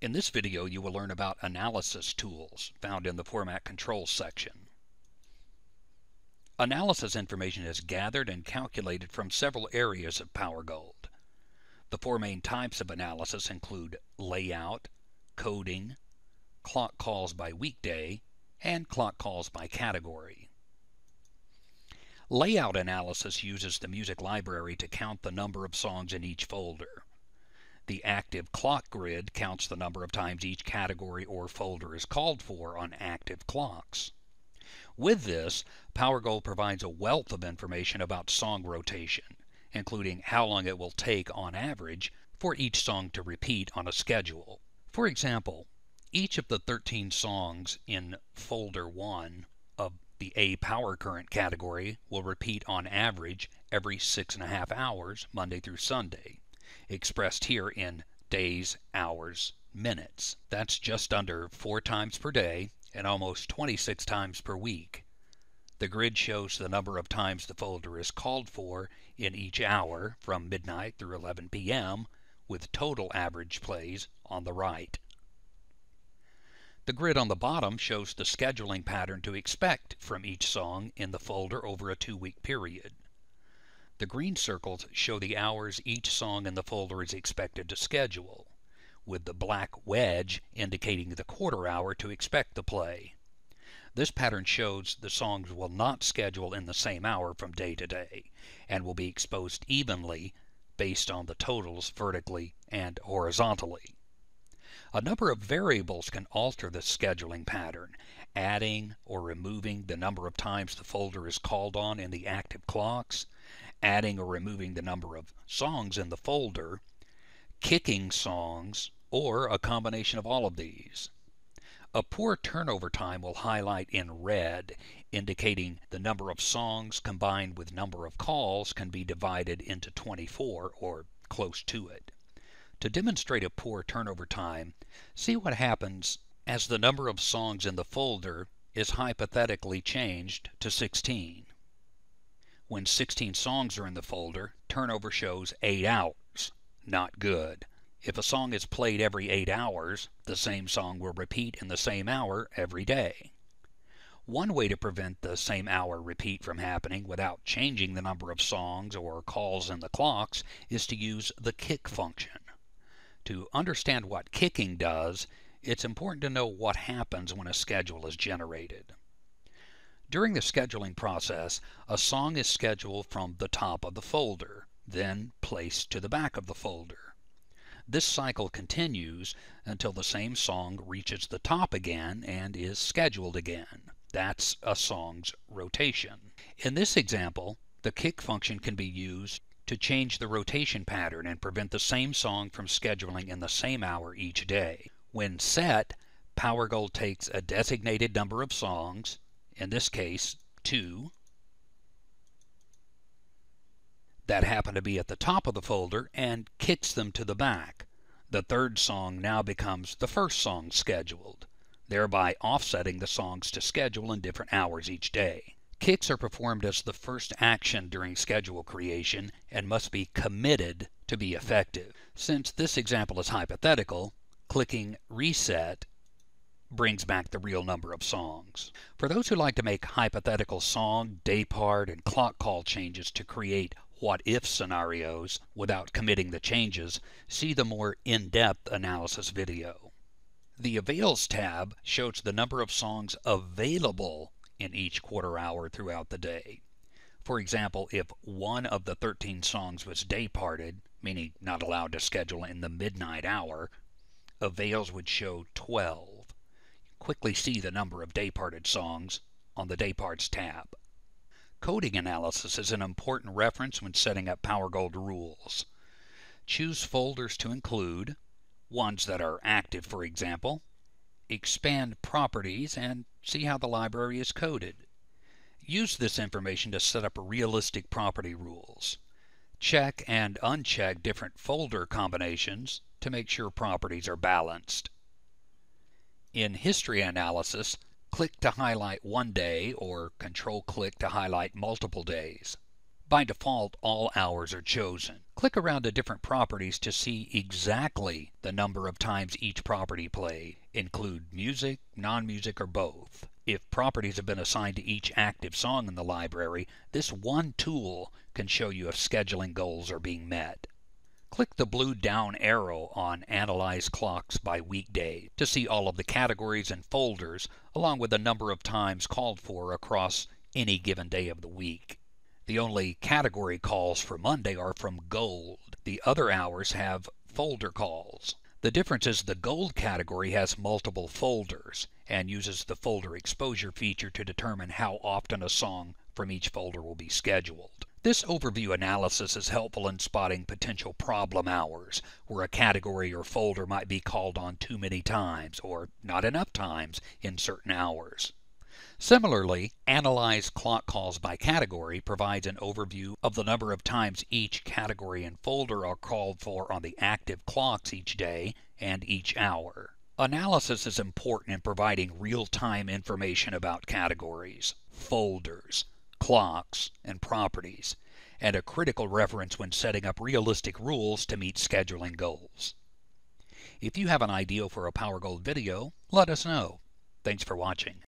In this video, you will learn about analysis tools found in the Format Controls section. Analysis information is gathered and calculated from several areas of Powergold. The four main types of analysis include layout, coding, clock calls by weekday, and clock calls by category. Layout analysis uses the music library to count the number of songs in each folder. The active clock grid counts the number of times each category or folder is called for on active clocks. With this, Powergold provides a wealth of information about song rotation, including how long it will take on average for each song to repeat on a schedule. For example, each of the 13 songs in Folder 1 of the A Power Current category will repeat on average every 6.5 hours, Monday through Sunday, expressed here in days, hours, minutes. That's just under 4 times per day and almost 26 times per week. The grid shows the number of times the folder is called for in each hour from midnight through 11 p.m. with total average plays on the right. The grid on the bottom shows the scheduling pattern to expect from each song in the folder over a 2-week period. The green circles show the hours each song in the folder is expected to schedule, with the black wedge indicating the quarter hour to expect the play. This pattern shows the songs will not schedule in the same hour from day to day, and will be exposed evenly based on the totals vertically and horizontally. A number of variables can alter the scheduling pattern, adding or removing the number of times the folder is called on in the active clocks, adding or removing the number of songs in the folder, kicking songs, or a combination of all of these. A poor turnover time will highlight in red, indicating the number of songs combined with number of calls can be divided into 24 or close to it. To demonstrate a poor turnover time, see what happens as the number of songs in the folder is hypothetically changed to 16. When 16 songs are in the folder, turnover shows 8 hours. Not good. If a song is played every 8 hours, the same song will repeat in the same hour every day. One way to prevent the same hour repeat from happening without changing the number of songs or calls in the clocks is to use the kick function. To understand what kicking does, it's important to know what happens when a schedule is generated. During the scheduling process, a song is scheduled from the top of the folder, then placed to the back of the folder. This cycle continues until the same song reaches the top again and is scheduled again. That's a song's rotation. In this example, the kick function can be used to change the rotation pattern and prevent the same song from scheduling in the same hour each day. When set, Powergold takes a designated number of songs, in this case 2, that happen to be at the top of the folder and kicks them to the back. The third song now becomes the first song scheduled, thereby offsetting the songs to schedule in different hours each day. Kicks are performed as the first action during schedule creation and must be committed to be effective. Since this example is hypothetical, clicking Reset brings back the real number of songs. For those who like to make hypothetical song, daypart, and clock call changes to create what-if scenarios without committing the changes, see the more in-depth analysis video. The Avails tab shows the number of songs available in each quarter hour throughout the day. For example, if one of the 13 songs was dayparted, meaning not allowed to schedule in the midnight hour, Avails would show 12. Quickly see the number of dayparted songs on the Dayparts tab. Coding analysis is an important reference when setting up Powergold rules. Choose folders to include, ones that are active for example, expand properties, and see how the library is coded. Use this information to set up realistic property rules. Check and uncheck different folder combinations to make sure properties are balanced. In history analysis, click to highlight one day or control-click to highlight multiple days. By default, all hours are chosen. Click around to different properties to see exactly the number of times each property played. Include music, non-music, or both. If properties have been assigned to each active song in the library, this one tool can show you if scheduling goals are being met. Click the blue down arrow on Analyze Clocks by Weekday to see all of the categories and folders, along with the number of times called for across any given day of the week. The only category calls for Monday are from Gold. The other hours have folder calls. The difference is the Gold category has multiple folders and uses the folder exposure feature to determine how often a song from each folder will be scheduled. This overview analysis is helpful in spotting potential problem hours, where a category or folder might be called on too many times or not enough times in certain hours. Similarly, Analyze Clock Calls by Category provides an overview of the number of times each category and folder are called for on the active clocks each day and each hour. Analysis is important in providing real-time information about categories, folders, clocks, and properties, and a critical reference when setting up realistic rules to meet scheduling goals. If you have an idea for a Powergold video, let us know. Thanks for watching.